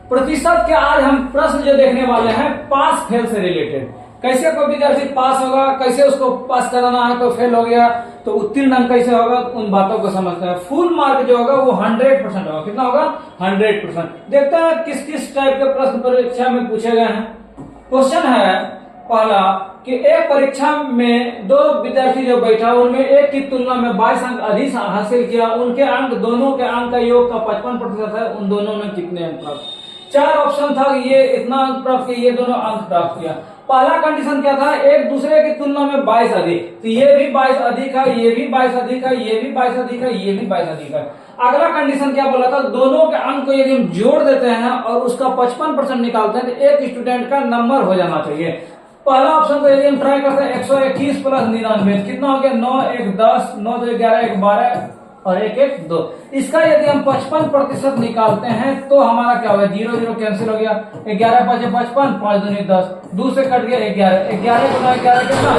प्रतिशत के आज हम प्रश्न जो देखने वाले हैं पास फेल से रिलेटेड। कैसे कोई विद्यार्थी पास होगा, कैसे उसको पास कराना है, कोई फेल हो गया तो उत्तीर्ण अंक कैसे होगा, उन बातों को समझते हैं। फुल मार्क जो होगा वो 100% होगा। कितना होगा? 100%। देखते हैं किस किस टाइप के प्रश्न परीक्षा में पूछे गए हैं। क्वेश्चन है पहला कि एक परीक्षा में दो विद्यार्थी जो बैठा उनमें एक की तुलना में 22 अंक अधिक हासिल किया, उनके अंक दोनों के अंक का योग का 55% है, उन दोनों में कितने अंक प्राप्त? 4 ऑप्शन था, ये इतना अंक प्राप्त किया, ये दोनों अंक प्राप्त किया। पहला कंडीशन क्या था? एक दूसरे की तुलना में 22 अधिक, तो ये भी 22 अधिक है, ये भी 22 अधिक है, ये भी 22 अधिक है, ये भी 22 अधिक है। अगला कंडीशन क्या बोला था? दोनों के अंक को यदि हम जोड़ देते हैं और उसका 55% निकालते हैं तो एक स्टूडेंट का नंबर हो जाना चाहिए। पहला ऑप्शन तो यदि हम ट्राई करते हैं 121 प्लस 99, कितना हो गया? 9 1 10, 9 2 11 1 12 और 1 1 2। इसका यदि हम 55% निकालते हैं तो हमारा क्या होगा? 0 0 कैंसिल हो गया, 11 5 55, 5 2 10, 2 से कट गया 11, 11 गुना 11 कितना?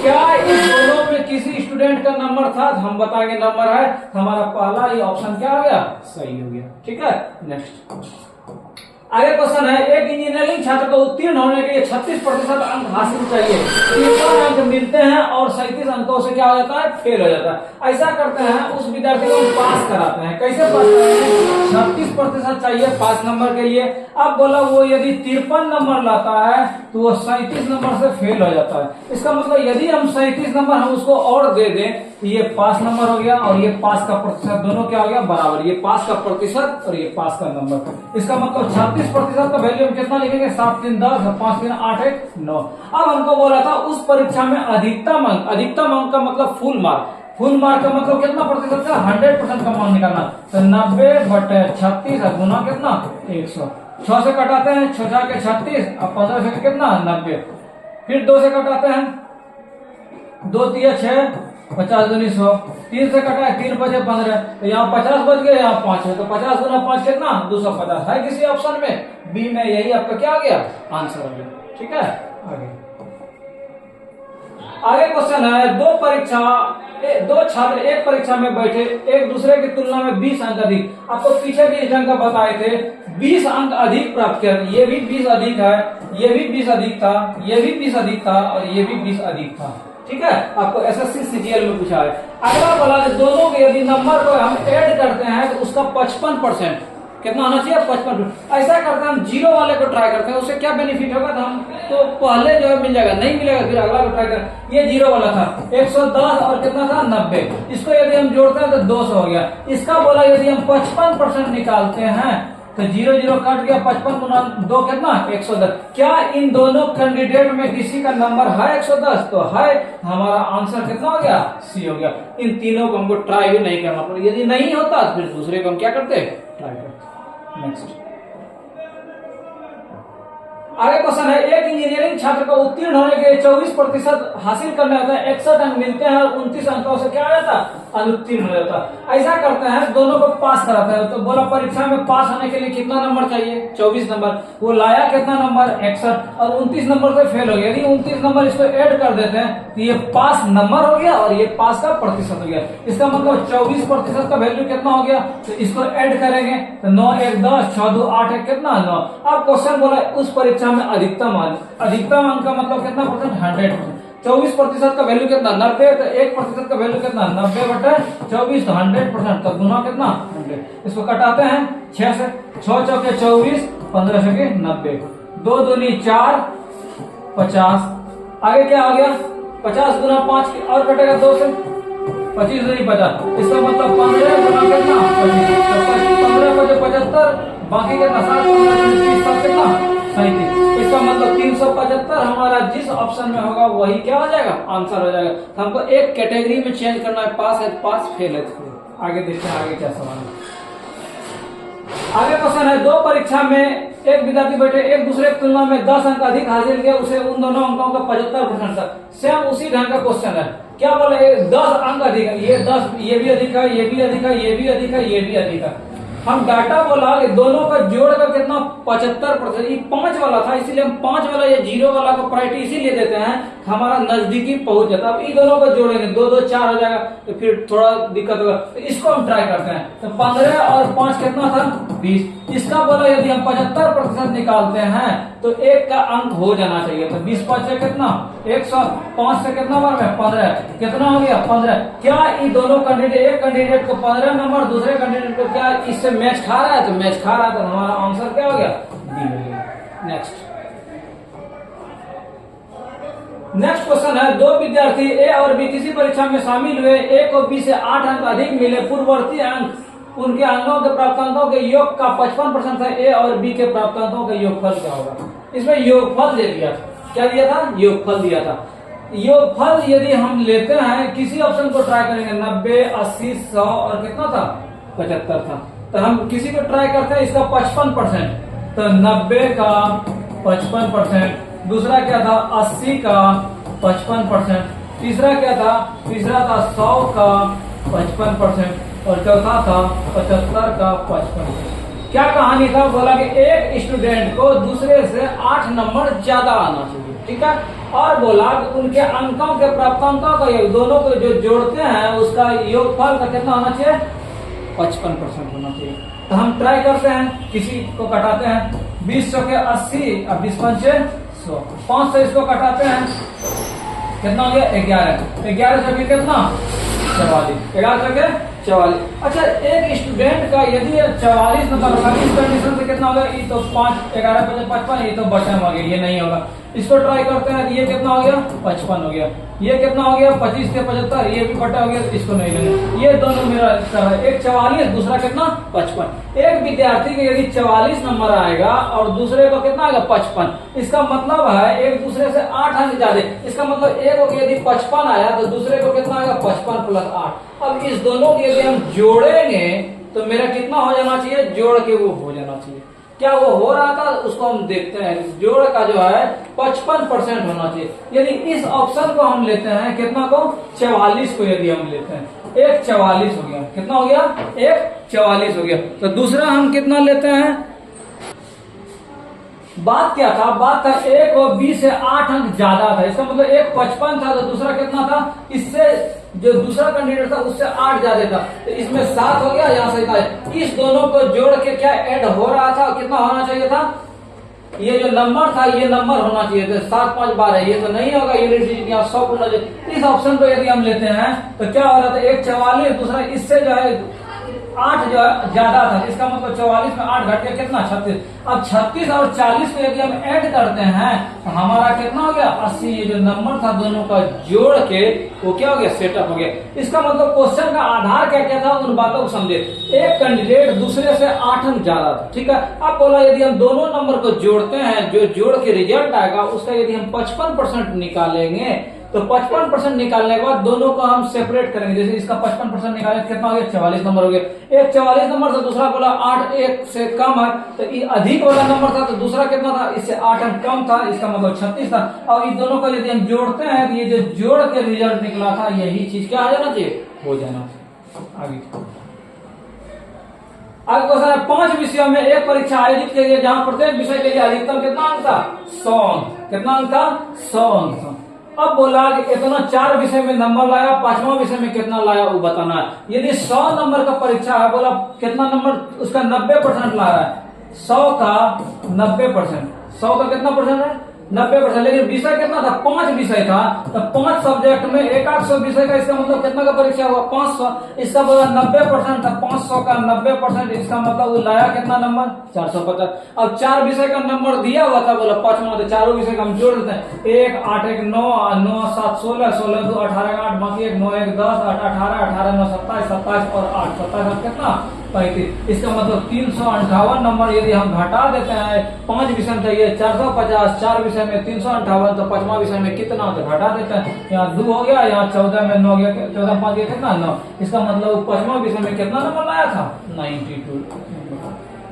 क्या इस दोनों में किसी स्टूडेंट का नंबर था? हम बताएंगे नंबर है। हमारा पहला ये ऑप्शन क्या हो गया? सही हो गया। ठीक है, नेक्स्ट आगे क्वेश्चन है, एक इंजीनियरिंग छात्र को उत्तीर्ण होने के लिए 36% अंक हासिल चाहिए, 53 अंक मिलते हैं और 37 अंकों से क्या हो जाता है? फेल हो जाता है। ऐसा करते हैं उस विद्यार्थी को पास कराते हैं। कैसे पास कराते हैं? 36% चाहिए पास नंबर के लिए। अब बोला वो यदि 53 नंबर लाता है तो वो 37 नंबर से फेल हो जाता है। इसका मतलब यदि हम 37 नंबर हम उसको और दे दें तो ये पास नंबर हो गया और ये पास का प्रतिशत, दोनों क्या हो गया? बराबर। ये पास का प्रतिशत और ये पास का नंबर। इसका मतलब 36% का वैल्यू हम कितना लिखेंगे? 7 3 10, 5 3 8 1 9। अब हमको बोला था उस परीक्षा में अधिकतम अंक, अधिकतम अंक का मतलब फुल मार्क, फुल मार्क का मतलब कितना प्रतिशत का? 100% का मान निकालना। तो 90/36 गुना कितना? 100। 6 से कटाते हैं, 6 के 36 और 15 से कितना? 90। फिर 2 से कटाते हैं, 2 3 6, 50 दूनी 100, 3 से कटा है, 3 5 15, तो यहाँ 50 बच गए, यहाँ 5 है, तो 50 गुना 5 कितना? 250 है किसी ऑप्शन में? बी में यही आपका क्या आ गया? आंसर हो गया। ठीक है, आगे क्वेश्चन है, दो छात्र एक परीक्षा में बैठे, एक दूसरे की तुलना में 20 अंक अधिक, आपको पीछे भी इस अंक का बताए थे, 20 अंक अधिक प्राप्त किया। ये भी 20 अधिक है, ये भी 20 अधिक था, ये भी 20 अधिक था और ये भी 20 अधिक था। ठीक है, आपको एसएससी सीजीएल में पूछा है। अगला वाला दोनों के यदि नंबर को हम ऐड करते हैं तो उसका 55% कितना आना चाहिए? 55%। ऐसा करते हैं हम जीरो वाले को ट्राई करते हैं, उससे क्या बेनिफिट होगा? तो हम तो पहले जो है मिल जाएगा, नहीं मिलेगा फिर अगला को ट्राई करें। ये जीरो वाला था 110 और कितना था? 90। इसको यदि हम जोड़ते हैं तो 200 हो गया। इसका बोला यदि हम 55% निकालते हैं तो 0 0 कट गया, 55 गुना 2 कितना? 110। क्या इन दोनों कैंडिडेट में किसी का नंबर है 110? तो है। हमारा आंसर कितना हो गया? सी हो गया। इन तीनों को हमको ट्राई भी नहीं करना पड़ेगा, यदि नहीं होता तो फिर दूसरे को हम क्या करते? ट्राई करते। नेक्स्ट आगे क्वेश्चन है, एक इंजीनियरिंग छात्र को उत्तीर्ण होने के 24% हासिल करने होता है, 61 अंक मिलते हैं और 29 अंकों से क्या हो जाता? अनुत्तीर्ण हो जाता। ऐसा करते हैं दोनों को पास कराते हैं। तो बोला परीक्षा में पास होने के लिए कितना नंबर चाहिए? 24 नंबर। वो लाया कितना नंबर? 61 और 29 नंबर से फेल हो गया। यदि 29 नंबर इसको ऐड कर देते हैं तो ये पास नंबर हो गया और ये पास का प्रतिशत हो गया। इसका मतलब 24% का वैल्यू कितना हो गया? तो इसको ऐड करेंगे तो 9 1 10, 6 2 8 1 कितना? 9। अब क्वेश्चन बोला उस परीक्षा में अधिकतम अंक का मतलब कितना परसेंट? 100%। 24% का वैल्यू कितना? 90। तो 1% का वैल्यू कितना? 90/24, तो 100%। तो गुना कितना? 100। इसको कटाते हैं 6 से, 6 चौके 24, 15 से 90, 2 दूनी 4, 50। आगे क्या आ गया? 50 गुना 5 और कटेगा 2 से, 25 दूनी 50। इसका मतलब 15 गुना कितना? 25। 15 बजे 75, बाकी कितना? 7 कितना? 37। इसका मतलब 375 हमारा जिस ऑप्शन में होगा वही क्या हो जाएगा? आंसर हो जाएगा। तो हमको एक कैटेगरी में चेंज करना है, पास है पास, फेल है फेल। आगे देखते हैं आगे क्या सवाल है। आगे क्वेश्चन है, दो परीक्षा में एक विद्यार्थी बैठे, एक दूसरे की तुलना में 10 अंक अधिक हासिल किया, उसे उन दोनों अंकों का 75% तक। सेम उसी ढंग का क्वेश्चन है। क्या बोले? 10 अंक अधिक है, ये 10, ये भी अधिक है, ये भी अधिक है, ये भी अधिक है, ये भी अधिक है। हम डाटा बोला कि दोनों का जोड़ का कितना 75%। ये 5 वाला था, इसीलिए हम 5 वाला या 0 वाला को प्रायोरिटी इसीलिए देते हैं, हमारा नजदीकी पहुंच जाता है। अब इन दोनों को जोड़ेंगे, 2 2 4 हो जाएगा, तो फिर थोड़ा दिक्कत होगा, तो इसको हम ट्राई करते हैं। तो 15 और 5 कितना था 20। इसका बोला यदि हम 75% निकालते हैं तो 1 का अंक हो जाना चाहिए। तो 20 5 से कितना 105 से कितना बार में 15, कितना हो गया 15। क्या इन दोनों कैंडिडेट, एक कैंडिडेट को 15 नंबर, दूसरे कैंडिडेट को क्या इससे मैच खा रहा है? तो मैच खा रहा है, तो हमारा आंसर क्या हो गया डी हो गया। नेक्स्ट क्वेश्चन है, दो विद्यार्थी ए और बी किसी परीक्षा में शामिल हुए, ए को बी से 8 अंक अधिक मिले, पूर्ववर्ती अंक उनके अंकों के प्राप्तांकों के योग का 55% है, ए और बी के प्राप्तांकों का योगफल क्या होगा? इसमें योगफल दे दिया था, क्या दिया था? योगफल दिया था। योगफल यदि हम लेते हैं, किसी ऑप्शन को ट्राई करेंगे, 90 80 100 और कितना था 75 था, तो हम किसी को ट्राई करते हैं, इसका 55%, तो 90 का 55%, दूसरा क्या था 80 का 55%, तीसरा क्या था, तीसरा था 100 का 55% और चौथा था 75 का 55%। क्या कहानी था? बोला कि एक स्टूडेंट को दूसरे से 8 नंबर ज्यादा आना चाहिए, ठीक है, और बोला कि उनके अंकों के प्राप्तांकों का योग, दोनों को जो जोड़ते हैं उसका योगफल का कितना होना चाहिए? 55% होना चाहिए। तो हम ट्राई करते हैं, किसी को कटाते हैं, 20 के 80 और 20 5 100, 5 से इसको कटाते हैं, कितना हो गया 11, 11 से कितना 44, 11 से 44। अच्छा, एक स्टूडेंट का यदि 44 नंबर होगा, इस कंडीशन से कितना होगा? ये तो 5 11 5 55, ये तो बटन हो गया, ये नहीं होगा। इसको ट्राई करते हैं, ये कितना हो गया 55 हो गया, ये कितना हो गया 25 के 75, ये भी बटा हो गया, इसको नहीं लेंगे। ये दोनों मेरा है, एक 44 दूसरा कितना 55। एक विद्यार्थी के यदि 44 नंबर आएगा और दूसरे को कितना आएगा 55, इसका मतलब है एक दूसरे से 8 अंक ज्यादा। इसका मतलब एक को यदि 55 आया तो दूसरे को कितना आएगा 55 + 8। अब इस दोनों को यदि हम जोड़ेंगे तो मेरा कितना हो जाना चाहिए? जोड़ के वो हो जाना चाहिए। क्या वो हो रहा था? उसको हम देखते हैं। जोड़ का जो है 55% होना चाहिए। यदि इस ऑप्शन को हम लेते हैं, कितना को 44 को यदि हम लेते हैं, एक 44 हो गया, कितना हो गया एक 44 हो गया। तो दूसरा हम कितना लेते हैं? बात क्या था? बात था एक और बी से 8 अंक ज्यादा था, इसका मतलब एक 55 था तो दूसरा कितना था? इससे जो दूसरा कैंडिडेट था उससे 8 ज्यादा था, तो इसमें 7 हो गया, यहाँ से था। इस दोनों को जोड़ के क्या ऐड हो रहा था? कितना होना चाहिए था? ये जो नंबर था ये नंबर होना चाहिए था, 7 5 12, ये तो नहीं होगा, यूनिट यहाँ 100 होना चाहिए। इस ऑप्शन को यदि हम लेते हैं तो क्या हो रहा था? एक 44, दूसरा इससे जो है 8 जो ज्यादा था, इसका मतलब 44 में 8 घट गया, कितना 36। अब 36 और 40 को यदि हम ऐड करते हैं तो हमारा कितना हो गया 80। ये जो नंबर था दोनों का जोड़ के वो क्या हो गया? सेटअप हो गया। इसका मतलब क्वेश्चन का आधार क्या क्या था, उन बातों को समझे। एक कैंडिडेट दूसरे से 8 अंक ज्यादा था, ठीक है। अब बोला यदि हम दोनों नंबर को जोड़ते हैं, जो जोड़ के रिजल्ट आएगा उसका यदि हम 55% निकालेंगे तो 55% निकालने के बाद दोनों को हम सेपरेट करेंगे। जैसे इसका 55% निकाले कितना हो गया? 44 नंबर हो गया। एक 44 नंबर था, दूसरा बोला 8 1 से कम है, तो ये अधिक वाला नंबर था, तो दूसरा कितना था? इससे 8 अंक कम था, इसका मतलब 36 था। और इन दोनों को यदि हम जोड़ते हैं तो ये जो जोड़ के रिजल्ट निकला था यही चीज क्या आ जाना चाहिए? हो जाना चाहिए। आगे क्वेश्चन है, 5 विषयों में एक परीक्षा आयोजित की गई जहां प्रत्येक विषय के लिए अधिकतम कितना अंक था? 100 अंक। कितना अंक था? 100 अंक था। अब बोला कि इतना 4 विषय में नंबर लाया, 5वां विषय में कितना लाया वो बताना है। यदि 100 नंबर का परीक्षा है, बोला कितना नंबर उसका 90% ला रहा है, 100 का 90%, 100 का कितना परसेंट है? 90%। लेकिन विषय कितना था? 5 विषय था, तो 5 सब्जेक्ट में 100 विषय का, इसका मतलब कितना का परीक्षा हुआ? 500। इसका बोला 90% था, 500 का 90%, इसका मतलब वो लाया कितना नंबर? 450। अब 4 विषय का नंबर दिया हुआ था, बोला 5वां, तो चारों विषय का हम जोड़ देते हैं। 1 8 1 9 9 7 16 16 2 18 8 बाकी 1 9 1 10 8 18 18 9 27 27 और 8 27 कितना? 35। इसका मतलब 358 नंबर यदि हम घटा देते हैं, 5 विषय में चाहिए 450, 4 विषय में 358, तो 5वां विषय में कितना? तो घटा देते हैं, यहाँ 2 हो गया, यहाँ 14 में 9 गया, 14 5 गया कितना? 9। इसका मतलब 5वां विषय में कितना नंबर लाया था? 92।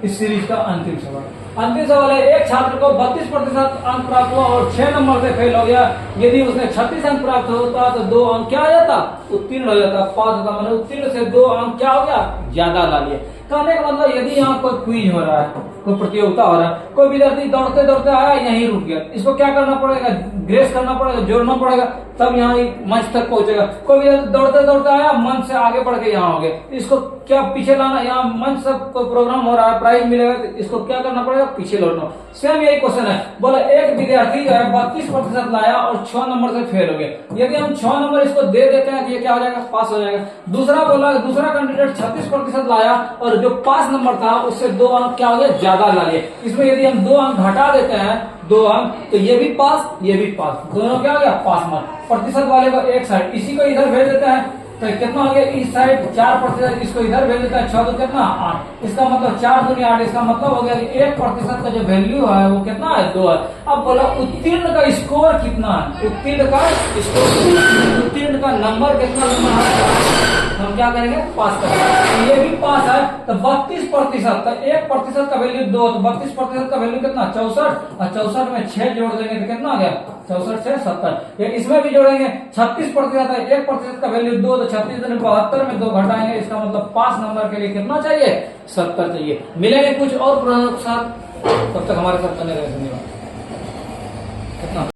इस सीरीज का अंतिम सवाल। अंतिम सवाल है, एक छात्र को 32% अंक प्राप्त हुआ और 6 नंबर से फेल हो गया। यदि उसने 36 अंक प्राप्त होता तो 2 अंक क्या हो जाता, उत्तीर्ण हो जाता, पास होता। मतलब उत्तीर्ण से 2 अंक क्या हो गया, ज्यादा ला लिए। कहने का मतलब यदि यहाँ कोई क्विज हो रहा है, कोई प्रतियोगिता हो रहा है, कोई विद्यार्थी दौड़ते दौड़ते आया यहीं रुक गया, इसको क्या करना पड़ेगा, ग्रेस करना पड़ेगा, जोड़ना पड़ेगा, तब यहाँ मंच तक पहुंचेगा। कोई विद्यार्थी दौड़ते दौड़ते आया, मंच से आगे बढ़ के यहाँ हो गया, इसको क्या पीछे लाना, यहाँ मंच सब प्रोग्राम हो रहा है, प्राइज मिलेगा, तो इसको क्या करना पड़ेगा, पीछे लौटना। सेम यही क्वेश्चन है, बोला एक विद्यार्थी जो है 32% लाया और 6 नंबर से फेल हो गया। यदि हम 6 नंबर इसको दे देते हैं तो ये क्या हो जाएगा, पास हो जाएगा। दूसरा बोला, दूसरा कैंडिडेट 36% लाया और जो पास नंबर था उससे 2 अंक क्या हो गया, ज्यादा ला लिए। इसमें यदि हम 2 अंक घटा देते हैं, 2 अंक, तो ये भी पास, ये भी पास, दोनों क्या हो गया, पास मार्क। प्रतिशत वाले को एक साइड, इसी को इधर भेज देते हैं तो कितना हो गया, इस साइड 4%, इसको इधर भेज देता है 6 तो कितना 8, इसका मतलब 4 दूनी 8, इसका मतलब हो गया कि 1% का जो वैल्यू है वो कितना है, 2 है। अब बोला उत्तीर्ण का स्कोर कितना है, उत्तीर्ण का स्कोर, उत्तीर्ण का नंबर कितना नंबर है, हम क्या करेंगे, पास करेंगे। ये भी पास है तो 32%, तो 1% का वैल्यू 2, तो 32% का वैल्यू कितना, 64, और 64 में 6 जोड़ देंगे तो कितना आ गया, 64 से 70। इसमें भी जोड़ेंगे, 36% है, 1% का वैल्यू 2, तो 36 में 72 में 2 घटाएंगे, इसका मतलब पास नंबर के लिए कितना चाहिए, 70 चाहिए। मिलेंगे कुछ और प्रश्नों के साथ, तब तक हमारे साथ बने रहे, धन्यवाद।